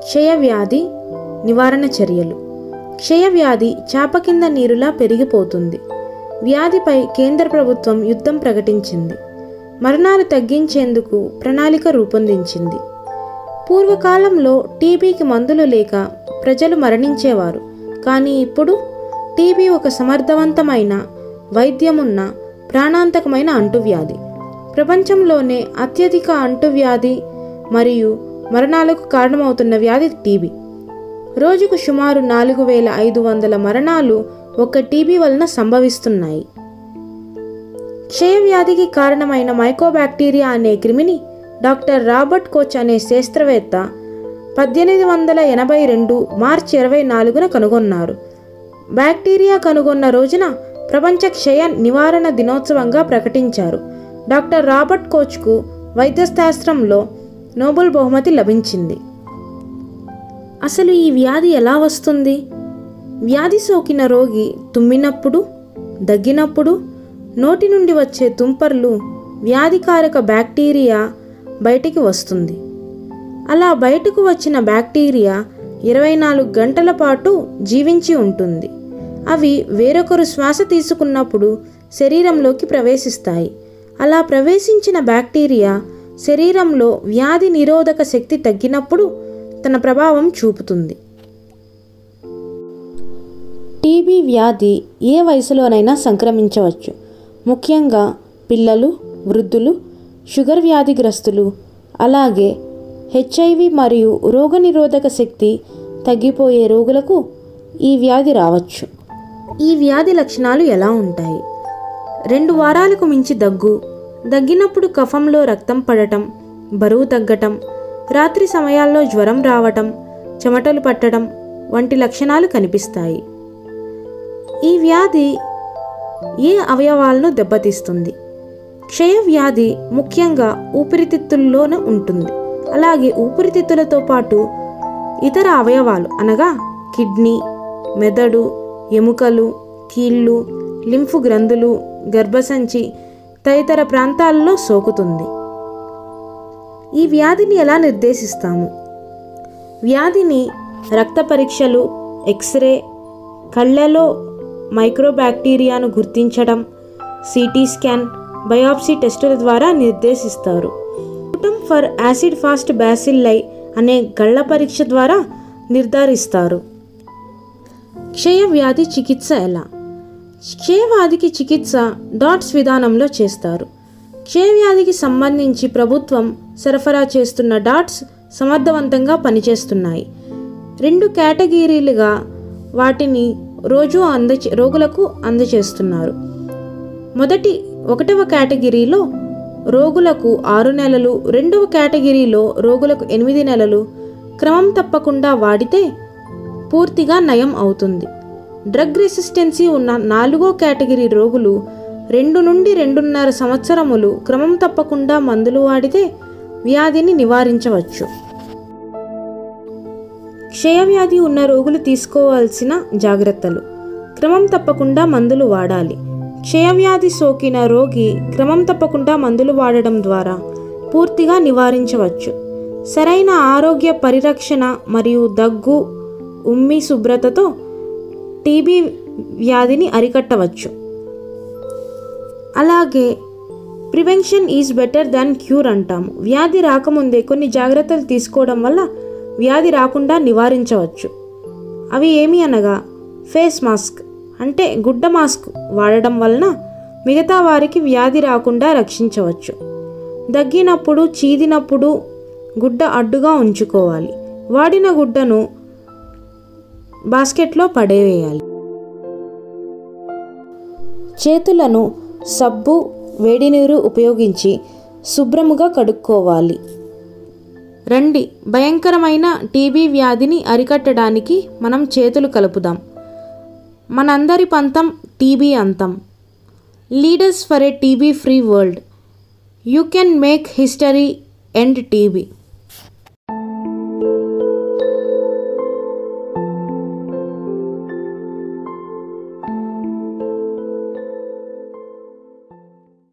క్షయవ్యాధి నివారణ చర్యలు. క్షయవ్యాధి చాప కింద నీరులా పెరిగిపోతుంది. వ్యాధిపై కేంద్ర ప్రభుత్వం యుద్ధం ప్రకటించింది. మరణాలు తగ్గించేందుకు ప్రణాళిక రూపొందించింది. పూర్వకాలంలో టీబీకి మందులు లేక ప్రజలు మరణించేవారు. కానీ ఇప్పుడు టీబీ ఒక సమర్థవంతమైన వైద్యమున్న ప్రాణాంతకమైన అంటువ్యాధి. ప్రపంచంలోనే అత్యధిక అంటువ్యాధి మరియు మరణాలకు కారణమవుతున్న వ్యాధి టీబీ. రోజుకు సుమారు 4500 మరణాలు ఒక్క టీబీ వలన సంభవిస్తున్నాయి. క్షయవ్యాధికి కారణమైన మైకోబాక్టీరియా అనే క్రిమిని డాక్టర్ రాబర్ట్ కోచ్ అనే శాస్త్రవేత్త 1882 మార్చి 24న కనుగొన్నారు. బ్యాక్టీరియా కనుగొన్న రోజున ప్రపంచ క్షయ నివారణ దినోత్సవంగా ప్రకటించారు. డాక్టర్ రాబర్ట్ కోచ్కు వైద్యశాస్త్రంలో నోబెల్ బహుమతి లభించింది. అసలు ఈ వ్యాధి ఎలా వస్తుంది? వ్యాధి సోకిన రోగి తుమ్మినప్పుడు, దగ్గినప్పుడు నోటి నుండి వచ్చే తుంపర్లు వ్యాధికారక బ్యాక్టీరియా బయటికి వస్తుంది. అలా బయటకు వచ్చిన బ్యాక్టీరియా 24 గంటల పాటు జీవించి ఉంటుంది. అవి వేరొకరు శ్వాస తీసుకున్నప్పుడు శరీరంలోకి ప్రవేశిస్తాయి. అలా ప్రవేశించిన బ్యాక్టీరియా శరీరంలో వ్యాధి నిరోధక శక్తి తగ్గినప్పుడు తన ప్రభావం చూపుతుంది. టీబీ వ్యాధి ఏ వయసులోనైనా సంక్రమించవచ్చు. ముఖ్యంగా పిల్లలు, వృద్ధులు, షుగర్ వ్యాధిగ్రస్తులు, అలాగే హెచ్ఐవి మరియు రోగనిరోధక శక్తి తగ్గిపోయే రోగులకు ఈ వ్యాధి రావచ్చు. ఈ వ్యాధి లక్షణాలు ఎలా ఉంటాయి? 2 వారాలకు మించి దగ్గినప్పుడు కఫంలో రక్తం పడటం, బరువు తగ్గటం, రాత్రి సమయాల్లో జ్వరం రావటం, చెమటలు పట్టడం వంటి లక్షణాలు కనిపిస్తాయి. ఈ వ్యాధి ఏ అవయవాలను దెబ్బతీస్తుంది? క్షయవ్యాధి ముఖ్యంగా ఊపిరితిత్తుల్లోనే ఉంటుంది. అలాగే ఊపిరితిత్తులతో పాటు ఇతర అవయవాలు అనగా కిడ్నీ, మెదడు, ఎముకలు, కీళ్ళు, లింఫ్ గ్రంథులు, గర్భసంచి తదితర ప్రాంతాల్లో సోకుతుంది. ఈ వ్యాధిని ఎలా నిర్దేశిస్తాము? వ్యాధిని రక్త పరీక్షలు, ఎక్స్రే, కళ్ళలో మైక్రోబ్యాక్టీరియాను గుర్తించడం, సిటీ స్కాన్, బయాప్సీ టెస్టుల ద్వారా నిర్దేశిస్తారు. స్పుటమ్ ఫర్ యాసిడ్ ఫాస్ట్ బ్యాసిల్లై అనే గళ్ళ పరీక్ష ద్వారా నిర్ధారిస్తారు. క్షయవ్యాధి చికిత్స ఎలా? క్షయవ్యాధికి చికిత్స డాట్స్ విధానంలో చేస్తారు. క్షయవ్యాధికి సంబంధించి ప్రభుత్వం సరఫరా చేస్తున్న డాట్స్ సమర్థవంతంగా పనిచేస్తున్నాయి. 2 కేటగిరీలుగా వాటిని రోజు రోగులకు అందజేస్తున్నారు. 1వ కేటగిరీలో రోగులకు 6 నెలలు, 2వ కేటగిరీలో రోగులకు 8 నెలలు క్రమం తప్పకుండా వాడితే పూర్తిగా నయం అవుతుంది. డ్రగ్ రెసిస్టెన్సీ ఉన్న 4వ కేటగిరీ రోగులు 2 నుండి 2.5 సంవత్సరములు క్రమం తప్పకుండా మందులు వాడితే వ్యాధిని నివారించవచ్చు. క్షయవ్యాధి ఉన్న రోగులు తీసుకోవాల్సిన జాగ్రత్తలు. క్రమం తప్పకుండా మందులు వాడాలి. క్షయవ్యాధి సోకిన రోగి క్రమం తప్పకుండా మందులు వాడడం ద్వారా పూర్తిగా నివారించవచ్చు. సరైన ఆరోగ్య పరిరక్షణ మరియు దగ్గు, ఉమ్మి శుభ్రతతో టీబీ వ్యాధిని అరికట్టవచ్చు. అలాగే prevention is better than cure అంటాము. వ్యాధి రాకముందే కొన్ని జాగ్రత్తలు తీసుకోవడం వల్ల వ్యాధి రాకుండా నివారించవచ్చు. అవి ఏమి అనగా ఫేస్ మాస్క్ అంటే గుడ్డ మాస్క్ వాడడం వలన మిగతా వారికి వ్యాధి రాకుండా రక్షించవచ్చు. దగ్గినప్పుడు, చీదినప్పుడు గుడ్డ అడ్డుగా ఉంచుకోవాలి. వాడిన గుడ్డను బాస్కెట్లో పడేవేయాలి. చేతులను సబ్బు, వేడి నీరు ఉపయోగించి శుభ్రముగా కడుక్కోవాలి. రండి, భయంకరమైన టీబీ వ్యాధిని అరికట్టడానికి మనం చేతులు కలుపుదాం. మనందరి పంతం టీబీ అంతం. Leaders for a TB free world. You can make history end TB.